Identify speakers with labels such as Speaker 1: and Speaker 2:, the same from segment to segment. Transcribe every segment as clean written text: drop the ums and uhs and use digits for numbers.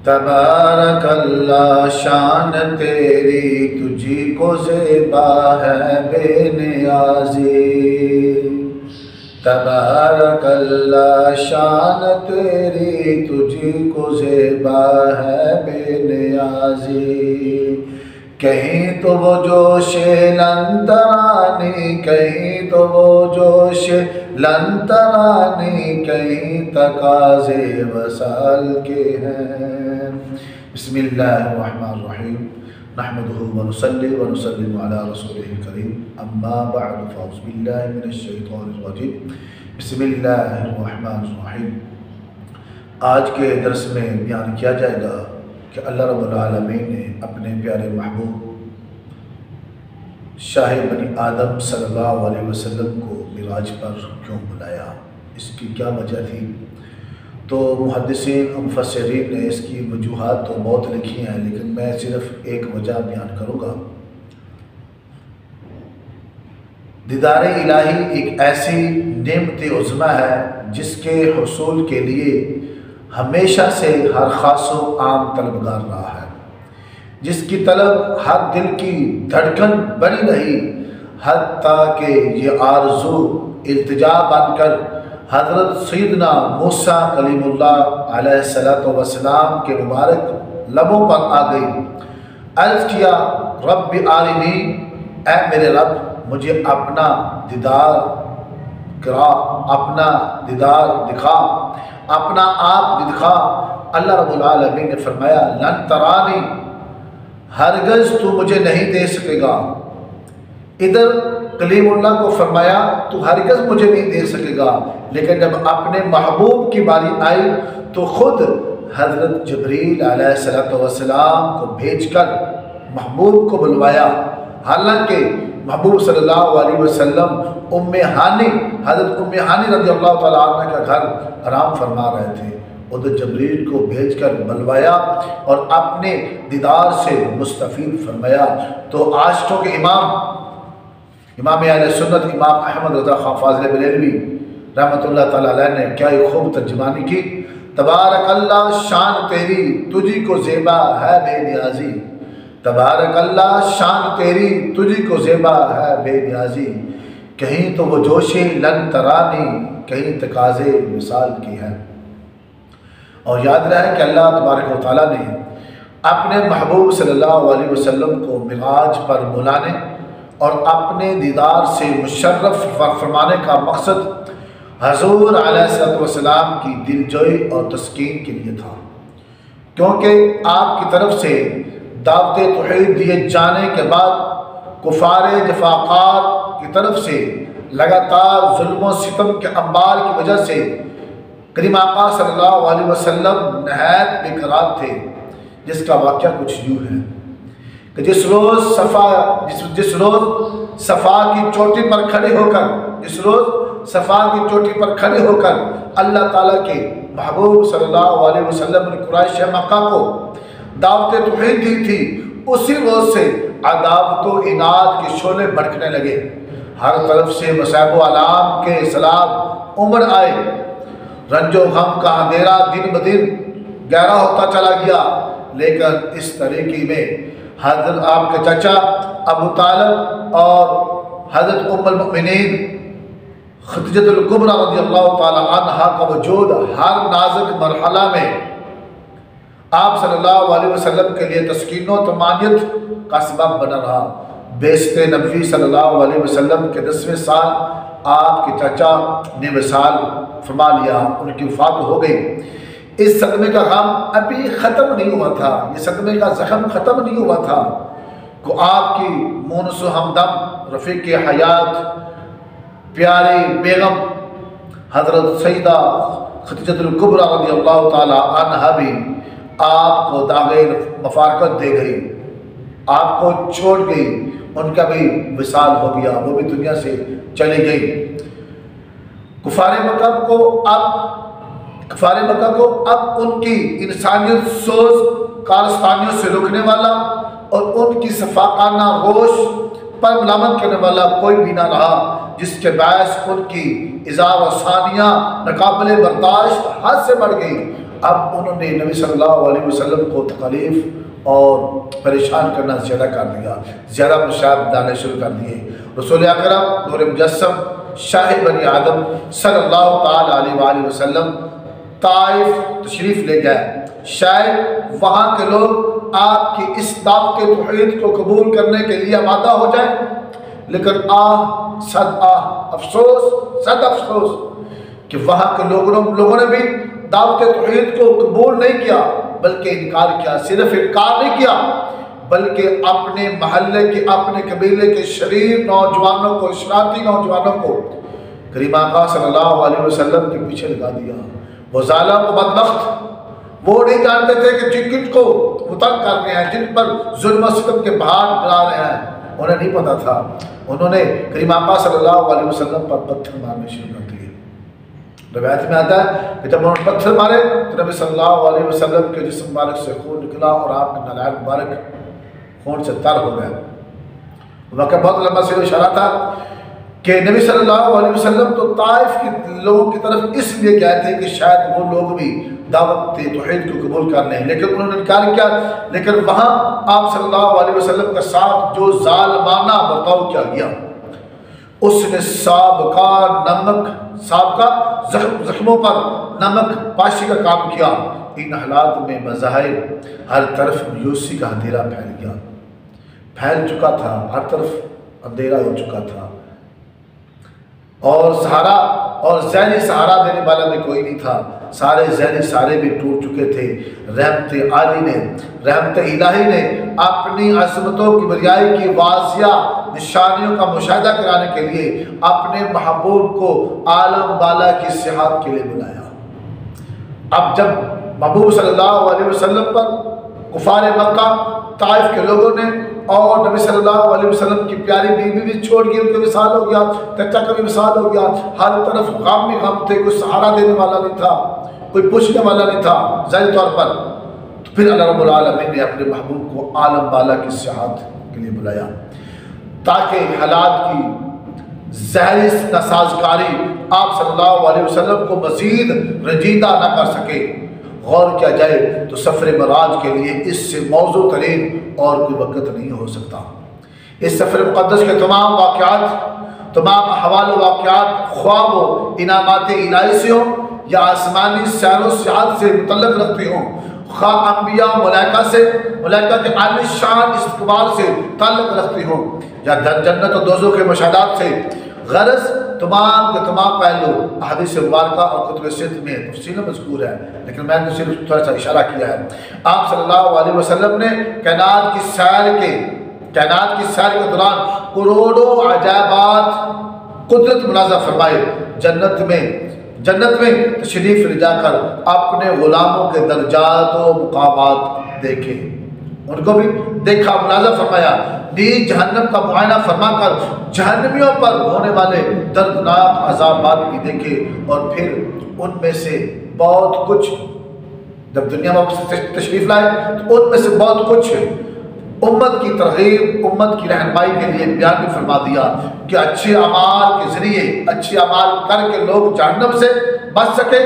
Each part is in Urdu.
Speaker 1: تبارک اللہ شان تیری تجھی کو زیبا ہے بے نیازی، تبارک اللہ شان تیری تجھی کو زیبا ہے بے نیازی، کہیں تو وہ جوش لنترانی، کہیں تو وہ جوش لنترانی، کہیں تقاضے وصال کے ہیں۔ بسم اللہ الرحمن الرحیم، نحمدہ ونصلی ونسلم علی رسولہ الکریم، اما بعد فاعوذ باللہ من الشیطان الرجیم، بسم اللہ الرحمن الرحیم۔ آج کے درس میں بیان کیا جائے گا کہ اللہ رب العالمین نے اپنے پیارے محبوب شاہ بنی آدم صلی اللہ علیہ وسلم کو معراج پر کیوں بلایا، اس کی کیا وجہ تھی؟ تو محدثین و مفسرین نے اس کی وجوہات تو بہت لکھی ہیں، لیکن میں صرف ایک وجہ بیان کروں گا۔ دیدار الہی ایک ایسی نعمت عظمی ہے جس کے حصول کے لیے ہمیشہ سے ہر خاص و عام طلبگار رہا ہے، جس کی طلب ہر دل کی دھڑکن بنی رہی، حتیٰ کہ یہ آرزو التجا بن کر حضرت سیدنا موسیٰ کلیم اللہ علیہ السلام کے مبارک لبوں پر آ گئی۔ عرض کیا، رب آرنی، اے میرے رب مجھے اپنا دیدار کرا، اپنا دیدار دکھا، اپنا آپ دکھا۔ اللہ رب العالمین نے فرمایا، لن ترانی، ہرگز تو مجھے نہیں دیکھ سکے گا۔ ادھر کلیم اللہ کو فرمایا تو ہرگز مجھے نہیں دیکھ سکے گا، لیکن جب اپنے محبوب کی باری آئی تو خود حضرت جبریل علیہ السلام کو بھیج کر محبوب کو بلوایا۔ حالانکہ محبوب صلی اللہ علیہ وسلم حضرت ام ہانی رضی اللہ تعالیٰ عنہ کا گھر آرام فرما رہے تھے، ادھر جبریل کو بھیج کر بلوایا اور اپنے دیدار سے مستفید فرمایا۔ تو عاشقوں کے امام اہل سنت امام احمد رضا خان فاضل بریلوی رحمۃ اللہ تعالیٰ علیہ نے کیا ایک خوب ترجمانی کی۔ تبارک اللہ شان تیری تجھی کو زیبا ہے بے نیازی، تبارک اللہ شان تیری تجھی کو زیبا ہے بے نیازی، کہیں تو وہ جوش لن ترانی، کہیں تقاضے مثال کی ہے۔ اور یاد رہے کہ اللہ تبارک و تعالیٰ نے اپنے محبوب صلی اللہ علیہ وسلم کو معراج پر بلانے اور اپنے دیدار سے مشرف فرمانے کا مقصد حضور علیہ السلام کی دل جوئی اور تسکین کے لیے تھا، کیونکہ آپ کی طرف سے دعوت توحید دیے جانے کے بعد کفار جفاقار کی طرف سے لگاتار ظلم و ستم کے انبار کی وجہ سے کریم آقا صلی اللہ علیہ وسلم نہایت بے قرار تھے، جس کا واقعہ کچھ یوں ہے کہ جس روز صفا کی چوٹی پر کھڑے ہو کر اللہ تعالیٰ کے محبوب صلی اللہ علیہ وسلم نے قریش مکہ کو دعوت توحید دی تھی، اسی روز سے عداوت و عناد کے شعلے بھڑکنے لگے، ہر طرف سے مصائب و آلام کے سیلاب امڑ آئے، رنج و غم کا اندھیرا دن بدن گہرا ہوتا چلا گیا۔ لیکن اس طریقے میں حضرت آپ کے چچا ابو طالب اور حضرت ام المؤمنین خدیجہ الکبریٰ رضی اللہ تعالی عنہا کا وجود ہر نازک مرحلہ میں آپ صلی اللہ علیہ وسلم کے لیے تسکین و طمانینت کا سبب بنا رہا۔ بعثت نبوی صلی اللہ علیہ وسلم کے 10ویں سال آپ کے چچا نے وصال فرما لیا، ان کی وفات ہو گئی۔ اس صدمے کا غم ابھی ختم نہیں ہوا تھا، یہ صدمے کا زخم ختم نہیں ہوا تھا کہ آپ کی مونس و ہمدم رفیق حیات پیاری بیگم حضرت سیدہ خدیجہ الکبریٰ رضی اللہ تعالی عنہا بھی آپ کو داغ مفارقت دے گئی، آپ کو چھوڑ گئی، ان کا بھی وصال ہو گیا، وہ بھی دنیا سے چلی گئی۔ کفار مکہ کو اب ان کی انسانیت سوز کارستانیوں سے روکنے والا اور ان کی صفاقانہ روش پر ملامت کرنے والا کوئی بھی نہ رہا، جس کے باعث ان کی اظہار و ثانیہ ناقابل برداشت حد سے بڑھ گئی اب انہوں نے نبی صلی اللہ علیہ وسلم کو تکلیف اور پریشان کرنا زیادہ کر دیا، زیادہ مشاہد ڈالنے شروع کر دیے۔ رسول اکرم نور مجسم شاہ بنی آدم صلی اللہ تعالیٰ علیہ وآلہ وسلم طائف تشریف لے گئے، شاید وہاں کے لوگ آپ کی اس دعوت توحید کو قبول کرنے کے لیے آمادہ ہو جائیں، لیکن صد افسوس کہ وہاں کے لوگوں نے بھی دعوت توحید کو قبول نہیں کیا، بلکہ انکار کیا۔ صرف انکار نہیں کیا بلکہ اپنے محلے کے، اپنے قبیلے کے شریر نوجوانوں کو، اشراتی نوجوانوں کو کریم آقا صلی اللہ علیہ وسلم کے پیچھے لگا دیا۔ وہ ظالم و بدبخت وہ نہیں جانتے تھے کہ جن کو وہ تنگ کر رہے ہیں، جن پر ظلم و ستم کے بہار ڈلا رہے ہیں، انہیں نہیں پتا تھا۔ انہوں نے کریم آقا صلی اللہ علیہ وسلم پر پتھر مارنے شروع کر دیے۔ روایت میں آتا ہے کہ جب انہوں نے پتھر مارے تو نبی صلی اللہ علیہ وسلم کے جسم مبارک سے خون نکلا اور آپ کے نالائق مبارک خون سے تر ہو گئے۔ واقعہ بہت لمبا سے اشارہ تھا کہ نبی صلی اللہ علیہ وسلم تو طائف کے لوگوں کی طرف اس لیے گئے تھے کہ شاید وہ لوگ بھی دعوت توحید کو قبول کر لیں، لیکن انہوں نے انکار کیا۔ لیکن وہاں آپ صلی اللہ علیہ وسلم کے ساتھ جو ظالمانہ برتاؤ کیا گیا، اس نے سابقہ زخموں پر نمک پاشی کا کام کیا۔ ان حالات میں بظاہر ہر طرف مایوسی کا اندھیرا پھیل چکا تھا، ہر طرف اندھیرا ہو چکا تھا، اور سہارا اور ذہنی سہارا دینے والا بھی کوئی نہیں تھا۔ سارے ذہنی سہارے بھی ٹوٹ چکے تھے۔ رحمت الہی نے اپنی عظمتوں کی بریائی کی واضح نشانیوں کا مشاہدہ کرانے کے لیے اپنے محبوب کو عالم بالا کی صحت کے لیے بلایا۔ اب جب محبوب صلی اللہ علیہ وسلم پر کفار مکہ، طائف کے لوگوں نے اور نبی صلی اللہ علیہ وسلم کی پیاری بیوی بھی چھوڑ گئی، ان کا وصال ہو گیا، چچا کا بھی وصال ہو گیا، ہر طرف غم ہی غم تھے، کوئی سہارا دینے والا نہیں تھا، کوئی پوچھنے والا نہیں تھا ظاہری طور پر۔ تو پھر اللہ رب العالمین نے اپنے محبوب کو عالم بالا کی صحت کے لیے بلایا تاکہ حالات کی ظاہری ناسازگاری آپ صلی اللہ علیہ وسلم کو مزید رنجیدہ نہ کر سکے۔ غور کیا جائے تو سفر معراج کے لیے اس سے موزوں ترین اور کوئی وقت نہیں ہو سکتا۔ اس سفر مقدس کے تمام واقعات، تمام احوال و واقعات، خواب و انعامات الہی سے ہوں یا آسمانی سیر و سیاحت سے متعلق رکھتے ہوں، خواہ انبیاء ملائکہ کے عالی شان استقبال سے تعلق رکھتے ہوں یا جنت و دوزخ کے مشاہدات سے، غرض تمام کے تمام پہلو احادیث مبارکہ اور کتب ست میں تفصیل مذکور ہے، لیکن میں نے صرف تھوڑا سا اشارہ کیا ہے۔ آپ صلی اللہ علیہ وسلم نے کائنات کی سیر کے دوران کروڑوں عجائبات قدرت ملاحظہ فرمائے۔ جنت میں تشریف لے جا کر اپنے غلاموں کے درجات و مقامات دیکھے، ان کو بھی دیکھا، ملاحظہ فرمایا۔ نیز جہنم کا معائنہ فرما کر جہنمیوں پر ہونے والے دردناک عذابات بھی دیکھے، اور پھر ان میں سے بہت کچھ جب دنیا میں تشریف لائے تو ان میں سے بہت کچھ امت کی ترغیب، امت کی رہنمائی کے لیے بیان بھی فرما دیا کہ اچھے اعمال کے ذریعے، اچھے اعمال کر کے لوگ جہنم سے بچ سکے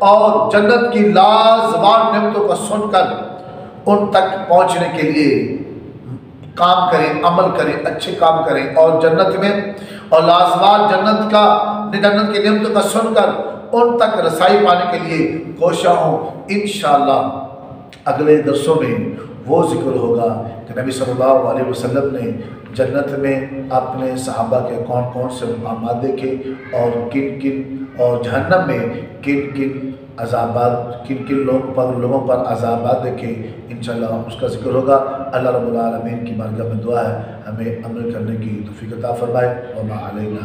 Speaker 1: اور جنت کی لازوال نعمتوں کو سن کر ان تک پہنچنے کے لیے کام کریں، عمل کریں، اچھے کام کریں، اور جنت میں اور لازوال جنت کی نعمتوں کا سن کر ان تک رسائی پانے کے لیے کوشاں ہوں۔ انشاءاللہ اگلے درسوں میں وہ ذکر ہوگا کہ نبی صلی اللہ علیہ وسلم نے جنت میں اپنے صحابہ کے کون کون سے مقامات دیکھے اور اور جہنم میں کن عذابات، کن لوگوں پر عذابات دیکھے۔ انشاءاللہ اس کا ذکر ہوگا۔ اللہ رب العالمین کی بارگاہ میں دعا ہے ہمیں عمل کرنے کی توفیق عطا فرمائے۔ وما علینا